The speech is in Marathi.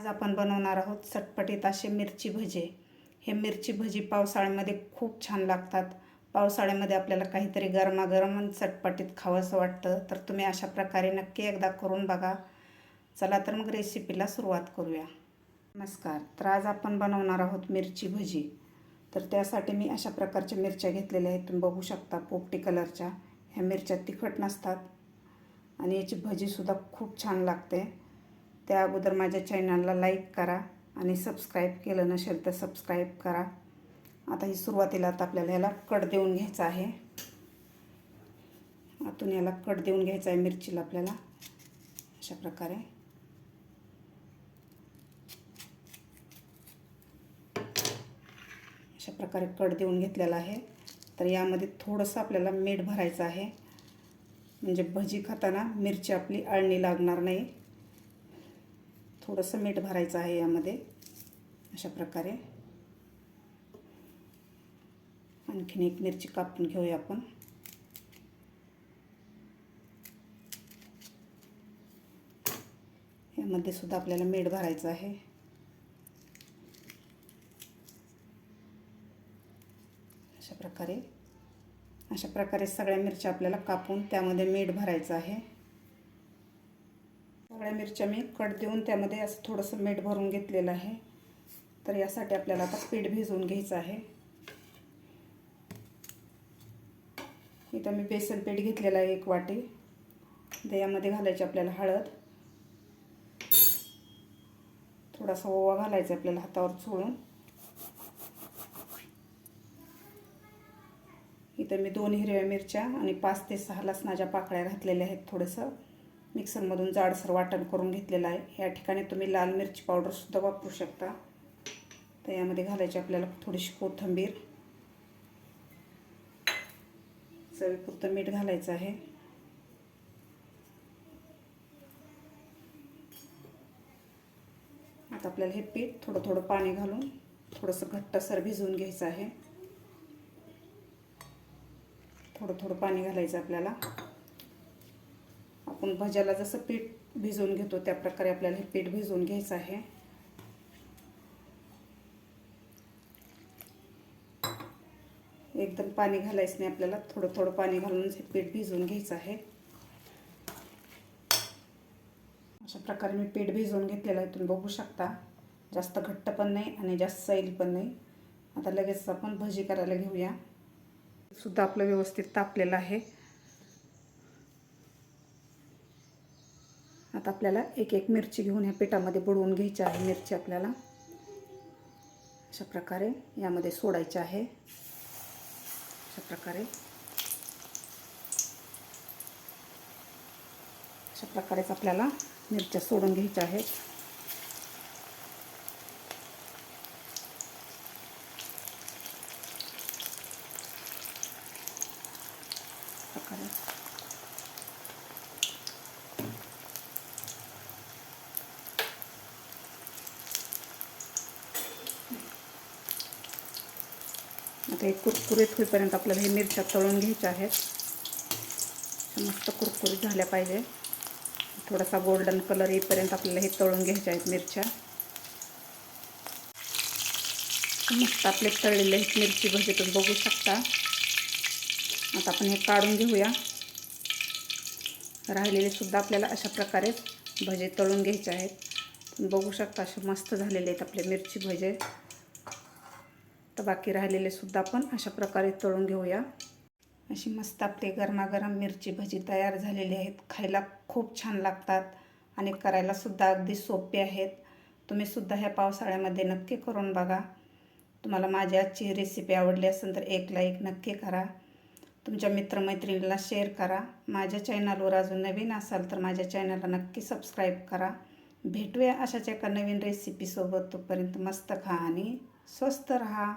आज आपण बनवणार आहोत चटपटीत असे मिरची भजे। हे मिरची भजी पावसाळ्यामध्ये खूप छान लागतात। पावसाळ्यामध्ये आपल्याला काहीतरी गरमागरम आणि चटपटीत खावंसं वाटतं, तर तुम्ही अशा प्रकारे नक्की एकदा करून बघा। चला तर मग रेसिपीला सुरुवात करूया। नमस्कार, तर आज आपण बनवणार आहोत मिरची भजी। तर त्यासाठी मी अशा प्रकारच्या मिरच्या घेतलेल्या आहेत, तुम्ही बघू शकता पोपटी कलरच्या। ह्या मिरच्या तिखट नसतात आणि याची भजीसुद्धा खूप छान लागते। त्या अगोदर माझ्या चॅनलला लाईक करा आणि सबस्क्राईब केलं नसेल तर सबस्क्राईब करा। आता ही सुरुवातीला आपल्याला ह्याला कट देऊन घ्यायचा आहे। आतून याला कट देऊन घ्यायचा आहे मिरचीला आपल्याला अशा प्रकारे। अशा प्रकारे कट देऊन घेतलेला आहे। तर यामध्ये थोडंसं आपल्याला मीठ भरायचं आहे, म्हणजे भजी खाताना मिरची आपली आळणी लागणार नाही। थोडंसं मीठ भरायचं आहे यामध्ये अशा प्रकारे। आणखीन एक मिरची कापून घेऊया आपण। यामध्ये सुद्धा आपल्याला मीठ भरायचं आहे। अशा प्रकारे सगळ्या मिरच्या आपल्याला कापून त्यामध्ये मीठ भरायचं आहे। सगळ्या मिरच्या मी कट देऊन त्यामध्ये असं थोडंसं मीठ भरून घेतलेलं आहे। तर यासाठी आपल्याला आता पीठ भिजवून घ्यायचं आहे। इथं मी बेसन पीठ घेतलेलं आहे 1 वाटी। यामध्ये घालायची आपल्याला हळद, थोडासा ओवा घालायचा आपल्याला हातावर चोळून। इथं मी 2 हिरव्या मिरच्या आणि 5 ते 6 लसणाच्या पाकळ्या घातलेल्या आहेत। थोडंसं मिक्सरमधून जाडसर वाटण करून घेतलेलं आहे। या ठिकाणी तुम्ही लाल मिरची पावडरसुद्धा वापरू शकता। तर यामध्ये घालायची आपल्याला थोडीशी कोथिंबीर, चवीपुरतं मीठ घालायचं आहे। आता आपल्याला हे पीठ थोडं थोडं पाणी घालून थोडंसं घट्टसर भिजवून घ्यायचं आहे। थोडं थोडं पाणी घालायचं आपल्याला। आपण भज्याला जसं पीठ भिजवून घेतो त्या प्रकारे आपल्याला हे पीठ भिजवून घ्यायचं आहे। एकदम पाणी घालायचं नाही आपल्याला, थोडं थोडं पाणी घालूनच हे पीठ भिजवून घ्यायचं आहे। अशा प्रकारे मी पीठ भिजवून घेतलेलं आहे, तुम्ही बघू शकता। जास्त घट्ट पण नाही आणि जास्त सैल पण नाही। आता लगेच आपण भजी करायला घेऊया। सुद्धा आपलं व्यवस्थित तापलेलं आहे। आता आपल्याला एक एक मिरची घेऊन ह्या पिठामध्ये बुडवून घ्यायची आहे। मिरची आपल्याला अशा प्रकारे यामध्ये सोडायची आहे। अशा प्रकारेच आपल्याला मिरच्या सोडून घ्यायच्या आहेत। आता हे कुरकुरीत होईपर्यंत आपल्याला हे मिरच्या तळून घ्यायच्या आहेत। मस्त कुरकुरीत झाल्या पाहिजे, थोडासा गोल्डन कलर येईपर्यंत आपल्याला हे तळून घ्यायच्या आहेत मिरच्या। मस्त आपले तळलेले आहेत मिरची भजी, तुम्ही बघू शकता। आता आपण हे काढून घेऊया। राहिलेले सुद्धा आपल्याला अशा प्रकारे भजे तळून घ्यायचे आहेत। तुम्ही बघू शकता असे मस्त झालेले आहेत आपले मिरची भजे। तर बाकी राहिलेले सुद्धा आपण अशा प्रकारे तळून घेऊया। अशी मस्त आपले गरमागरम मिरची भजी तयार झालेली आहेत। खायला खूप छान लागतात आणि करायला सुद्धा अगदी सोपे आहेत। तुम्ही सुद्धा ह्या पावसाळ्यामध्ये नक्की करून बघा। तुम्हाला माझी आजची रेसिपी आवडली असेल तर एक लाईक नक्की करा, तुमच्या मित्रमैत्रिणींना शेअर करा। माझ्या चॅनलवर अजून नवीन असाल तर माझ्या चॅनलला नक्की सबस्क्राईब करा। भेटूया अशाच एका नवीन रेसिपीसोबत। तोपर्यंत मस्त खा आणि स्वस्त रहा।